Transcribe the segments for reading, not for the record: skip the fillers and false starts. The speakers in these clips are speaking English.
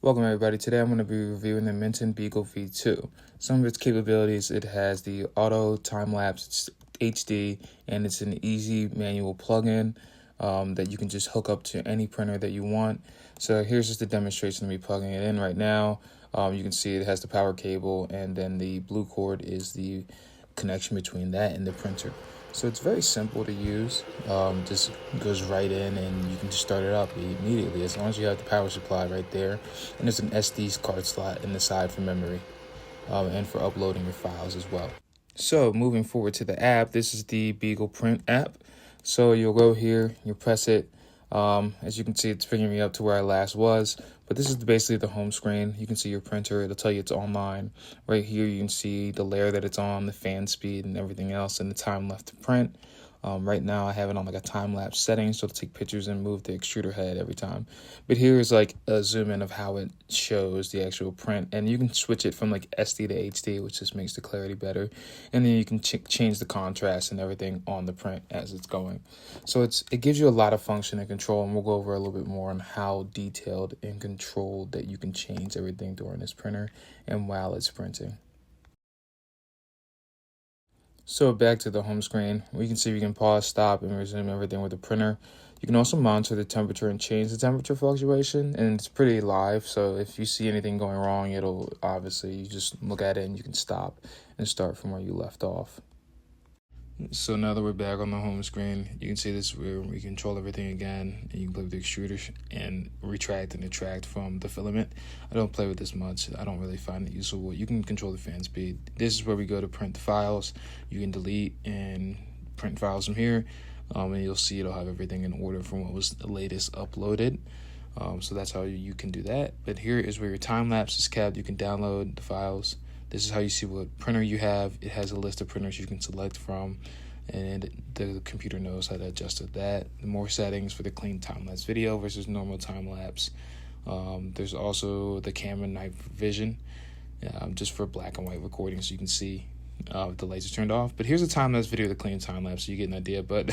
Welcome everybody. Today I'm going to be reviewing the Minton Beagle V2. Some of its capabilities: it has the auto time-lapse HD, and it's an easy manual plug-in that you can just hook up to any printer that you want. So here's just a demonstration of me plugging it in right now. You can see it has the power cable, and then the blue cord is the connection between that and the printer. So it's very simple to use. Just goes right in and you can just start it up immediately as long as you have the power supply right there. And there's an SD card slot in the side for memory and for uploading your files as well. So moving forward to the app, this is the Beagle Print app. So you'll go here, you press it. As you can see, it's bringing me up to where I last was, but this is basically the home screen. You can see your printer. It'll tell you it's online. Right here, you can see the layer that it's on, the fan speed and everything else, and the time left to print. Right now, I have it on like a time-lapse setting, so to take pictures and move the extruder head every time. But here is like a zoom in of how it shows the actual print, and you can switch it from like SD to HD, which just makes the clarity better. And then you can change the contrast and everything on the print as it's going. So it gives you a lot of function and control, and we'll go over a little bit more on how detailed and controlled that you can change everything during this printer and while it's printing. So back to the home screen, we can see we can pause, stop, and resume everything with the printer. You can also monitor the temperature and change the temperature fluctuation, and it's pretty live. So if you see anything going wrong, it'll obviously, you just look at it and you can stop and start from where you left off. So now that we're back on the home screen, you can see this where we control everything again, and you can play with the extruder and retract and attract from the filament. I don't play with this much. I don't really find it useful. You can control the fan speed. This is where we go to print the files. You can delete and print files from here, and you'll see it'll have everything in order from what was the latest uploaded. So that's how you can do that. But here is where your time lapse is kept. You can download the files. This is how you see what printer you have. It has a list of printers you can select from, and the computer knows how to adjust to that. More settings for the clean time-lapse video versus normal time-lapse. There's also the camera night vision, just for black and white recording, so you can see if the lights are turned off. But here's a time-lapse video, the clean time-lapse, so you get an idea. But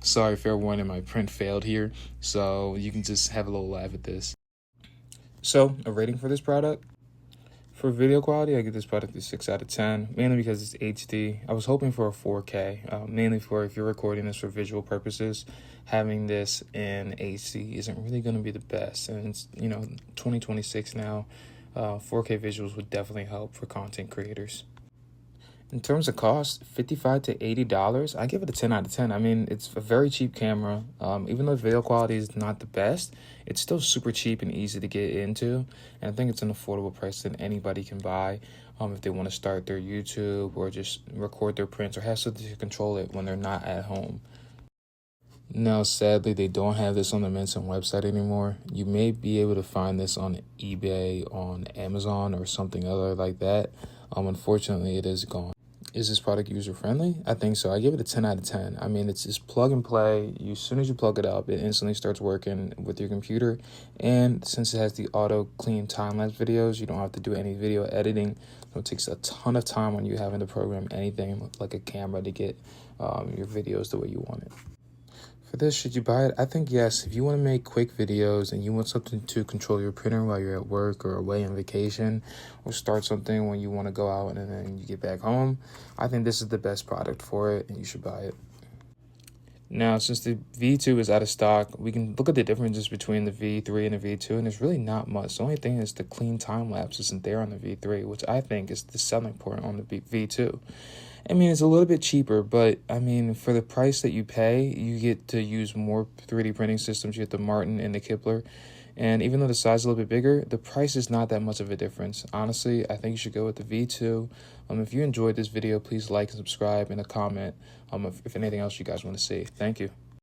sorry, fair warning, my print failed here, so you can just have a little laugh at this. So a rating for this product. For video quality, I give this product a 6 out of 10, mainly because it's HD. I was hoping for a 4K, mainly for if you're recording this for visual purposes. Having this in HD isn't really going to be the best, and it's 2026 now. 4K visuals would definitely help for content creators. In terms of cost, $55 to $80, I give it a 10 out of 10. I mean, it's a very cheap camera. Even though the video quality is not the best, it's still super cheap and easy to get into. And I think it's an affordable price that anybody can buy if they want to start their YouTube or just record their prints or have something to control it when they're not at home. Now, sadly, they don't have this on the Minton website anymore. You may be able to find this on eBay, on Amazon, or something other like that. Unfortunately, it is gone. Is this product user-friendly? I think so. I give it a 10 out of 10. I mean, it's just plug and play. As soon as you plug it up, it instantly starts working with your computer. And since it has the auto clean time-lapse videos, you don't have to do any video editing. So it takes a ton of time when you having to program anything like a camera to get your videos the way you want it. For this, should you buy it? I think yes. If you want to make quick videos and you want something to control your printer while you're at work or away on vacation, or start something when you want to go out and then you get back home, I think this is the best product for it, and you should buy it. Now, since the V2 is out of stock, we can look at the differences between the V3 and the V2, and there's really not much. The only thing is the clean time-lapse isn't there on the V3, which I think is the selling point on the V2. I mean, it's a little bit cheaper, but I mean, for the price that you pay, you get to use more 3D printing systems. You get the Minton and the Kepler. And even though the size is a little bit bigger, the price is not that much of a difference. Honestly, I think you should go with the V2. If you enjoyed this video, please like and subscribe and a comment if anything else you guys want to see. Thank you.